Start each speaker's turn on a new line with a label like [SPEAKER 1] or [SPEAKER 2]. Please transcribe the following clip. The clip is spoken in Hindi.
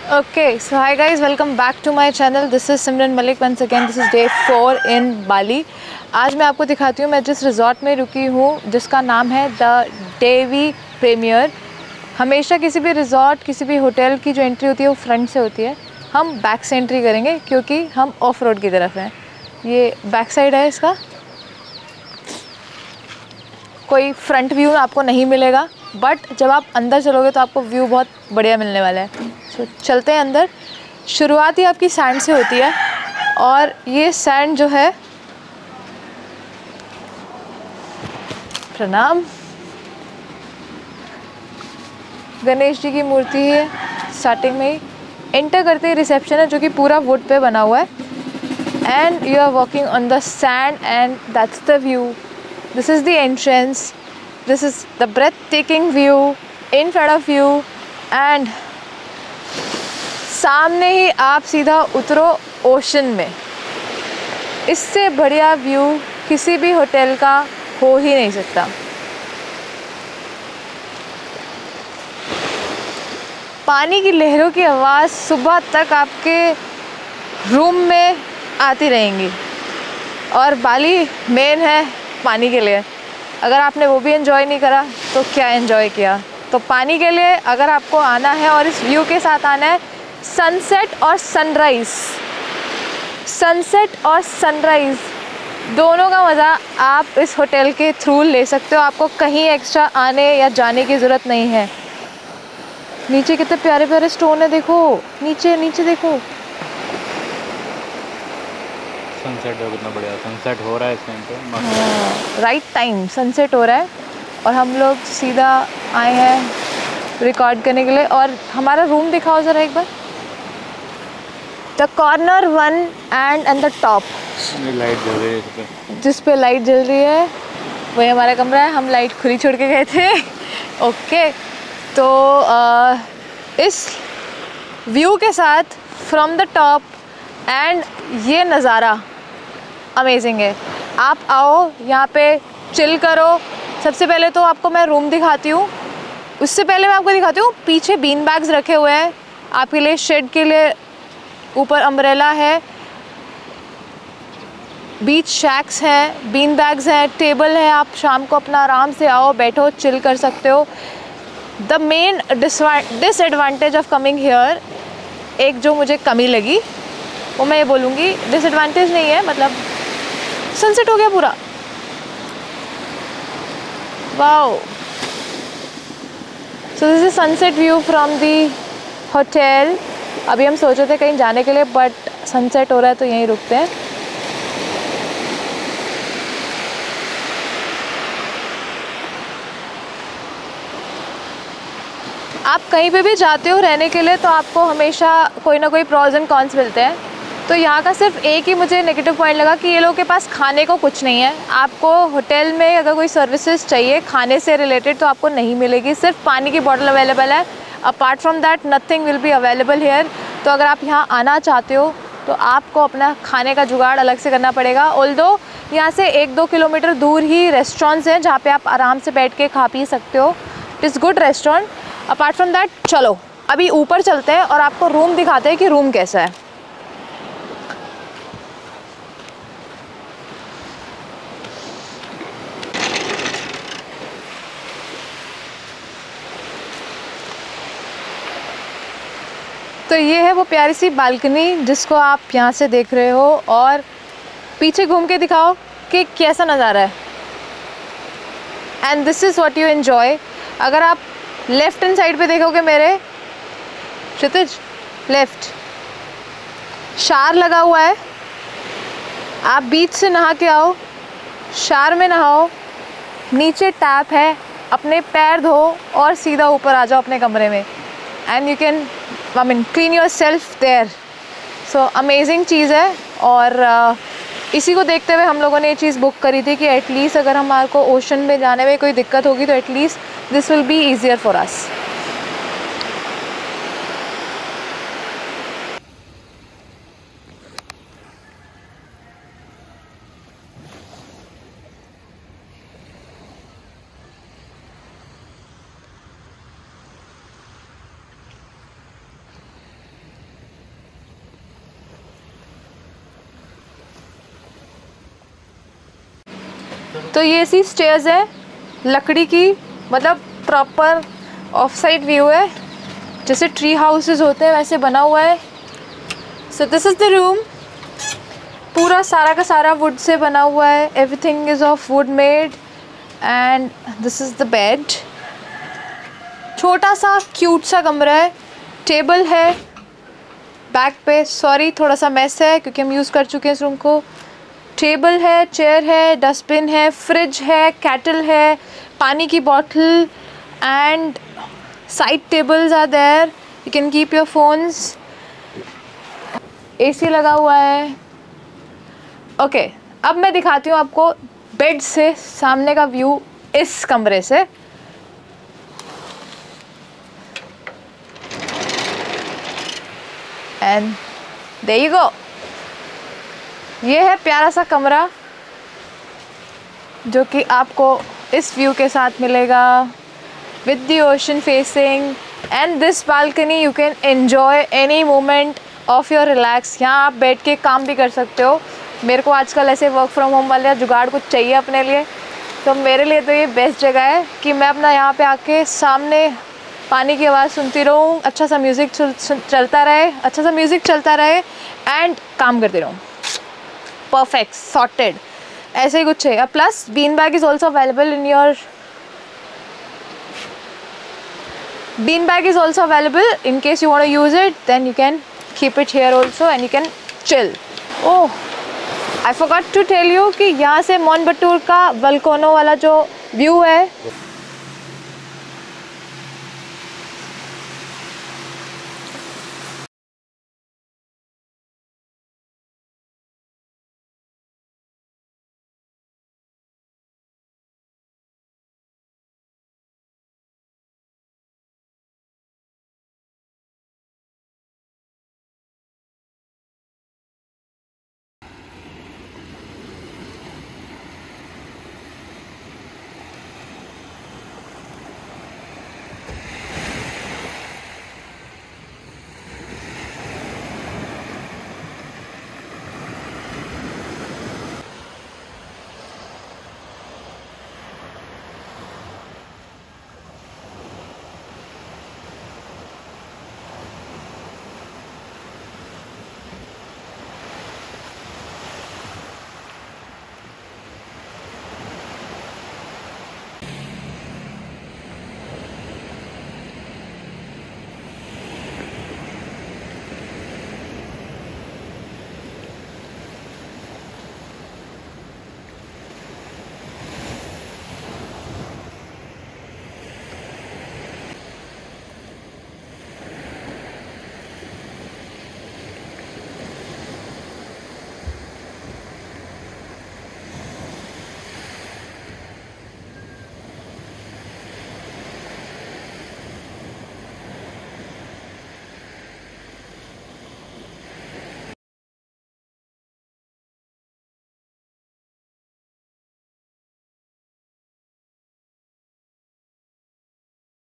[SPEAKER 1] Okay, so hi guys, welcome back to my channel. This is Simran Malik once again. This is day 4 in Bali. आज मैं आपको दिखाती हूँ मैं जिस रिजॉर्ट में रुकी हूँ जिसका नाम है द डेवी प्रीमियर। हमेशा किसी भी रिजॉर्ट किसी भी होटल की जो एंट्री होती है वो फ्रंट से होती है। हम बैक से एंट्री करेंगे क्योंकि हम ऑफ रोड की तरफ हैं। ये बैक साइड है इसका, कोई फ्रंट व्यू आपको नहीं मिलेगा, बट जब आप अंदर चलोगे तो आपको व्यू बहुत बढ़िया मिलने वाला है। तो चलते हैं अंदर। शुरुआत ही आपकी सैंड से होती है और ये सैंड जो है, प्रणाम, गणेश जी की मूर्ति है। स्टार्टिंग में ही एंटर करते ही रिसेप्शन है जो कि पूरा वुड पे बना हुआ है and you are walking on the sand and that's the view. This is the entrance. This is the breathtaking view in front of you and सामने ही आप सीधा उतरो ओशन में। इससे बढ़िया व्यू किसी भी होटल का हो ही नहीं सकता। पानी की लहरों की आवाज़ सुबह तक आपके रूम में आती रहेंगी और बाली मेन है पानी के लिए। अगर आपने वो भी एंजॉय नहीं करा तो क्या एंजॉय किया। तो पानी के लिए अगर आपको आना है और इस व्यू के साथ आना है, सनसेट और सनराइज़, सनसेट और सनराइज़ दोनों का मज़ा आप इस होटल के थ्रू ले सकते हो। आपको कहीं एक्स्ट्रा आने या जाने की ज़रूरत नहीं है। नीचे कितने प्यारे प्यारे स्टोन है, देखो नीचे नीचे देखो।
[SPEAKER 2] सनसेट है, कितना बढ़िया सनसेट हो रहा है इस टाइम पे।
[SPEAKER 1] राइट टाइम सनसेट हो रहा है और हम लोग सीधा आए हैं रिकॉर्ड करने के लिए। और हमारा रूम दिखाओ ज़रा एक बार। The corner one and the top,
[SPEAKER 2] light जल रही है इस पे,
[SPEAKER 1] जिस पे लाइट जल रही है वही हमारा कमरा है। हम लाइट खुली छोड़ के गए थे। ओके, तो इस व्यू के साथ फ्रॉम द टॉप एंड ये नज़ारा अमेजिंग है। आप आओ यहाँ पे चिल करो। सबसे पहले तो आपको मैं रूम दिखाती हूँ, उससे पहले मैं आपको दिखाती हूँ पीछे बीन बैग्स रखे हुए हैं आपके लिए, शेड के लिए। ऊपर अम्ब्रेला है, बीच शैक्स हैं, बीन बैग्स हैं, टेबल है। आप शाम को अपना आराम से आओ, बैठो, चिल कर सकते हो। The main disadvantage of coming here, एक जो मुझे कमी लगी वो मैं ये बोलूँगी, डिसएडवांटेज नहीं है, मतलब सनसेट हो गया पूरा। Wow, so this is sunset view from the hotel. अभी हम सोच रहे थे कहीं जाने के लिए, बट सनसेट हो रहा है तो यहीं रुकते हैं। आप कहीं पे भी जाते हो रहने के लिए तो आपको हमेशा कोई ना कोई प्रॉज एंड कॉन्स मिलते हैं। तो यहाँ का सिर्फ एक ही मुझे नेगेटिव पॉइंट लगा कि ये लोगों के पास खाने को कुछ नहीं है। आपको होटल में अगर कोई सर्विसेज चाहिए खाने से रिलेटेड तो आपको नहीं मिलेगी, सिर्फ पानी की बॉटल अवेलेबल है। Apart from that nothing will be available hair. तो अगर आप यहाँ आना चाहते हो तो आपको अपना खाने का जुगाड़ अलग से करना पड़ेगा। ऑल्दो यहाँ से 1-2 किलोमीटर दूर ही रेस्टोरेंट्स हैं जहाँ पे आप आराम से बैठ के खा पी सकते हो। It is good restaurant. Apart from that चलो अभी ऊपर चलते हैं और आपको रूम दिखाते हैं कि रूम कैसा है। तो ये है वो प्यारी सी बालकनी जिसको आप यहाँ से देख रहे हो, और पीछे घूम के दिखाओ कि कैसा नज़ारा है। And this is what you enjoy. अगर आप लेफ्ट हैंड साइड पे देखोगे मेरे क्षितिज, लेफ्ट शार लगा हुआ है। आप बीच से नहा के आओ, शार में नहाओ, नीचे टैप है, अपने पैर धो और सीधा ऊपर आ जाओ अपने कमरे में। And you can clean yourself there. So amazing चीज़ है। और इसी को देखते हुए हम लोगों ने ये चीज़ बुक करी थी कि एटलीस्ट अगर हमारे को ओशन में जाने में कोई दिक्कत होगी तो at least this will be easier for us. तो ये ऐसी स्टेयर्स है लकड़ी की, मतलब प्रॉपर ऑफ साइड व्यू है, जैसे ट्री हाउसेस होते हैं वैसे बना हुआ है। So this is the room, पूरा सारा का सारा वुड से बना हुआ है, everything is of would made. And this is the bed, छोटा सा क्यूट सा कमरा है, टेबल है बैक पे, सॉरी थोड़ा सा मेस है क्योंकि हम यूज़ कर चुके हैं इस रूम को। टेबल है, चेयर है, डस्टबिन है, फ्रिज है, कैटल है, पानी की bottle, and side tables are there, you can keep your phones. AC लगा हुआ है। ओके, अब मैं दिखाती हूँ आपको बेड से सामने का व्यू इस कमरे से। एंड देयर यू गो, ये है प्यारा सा कमरा जो कि आपको इस व्यू के साथ मिलेगा with the ocean facing. And this balcony you can enjoy any moment of your relax. यहाँ आप बैठ के काम भी कर सकते हो। मेरे को आजकल ऐसे वर्क फ्रॉम होम वाले जुगाड़ कुछ चाहिए अपने लिए, तो मेरे लिए तो ये बेस्ट जगह है कि मैं अपना यहाँ पे आके सामने पानी की आवाज़ सुनती रहूँ, अच्छा सा म्यूज़िक चलता रहे, एंड काम करती रहूँ। परफेक्ट, सॉर्टेड, ऐसे ही कुछ है। Plus bean bag is also available in your in case you want to use it, then you can keep it here also and you can chill. Oh, I forgot to tell you कि यहाँ से मॉन्बटूर का वल्कोनो वाला जो व्यू है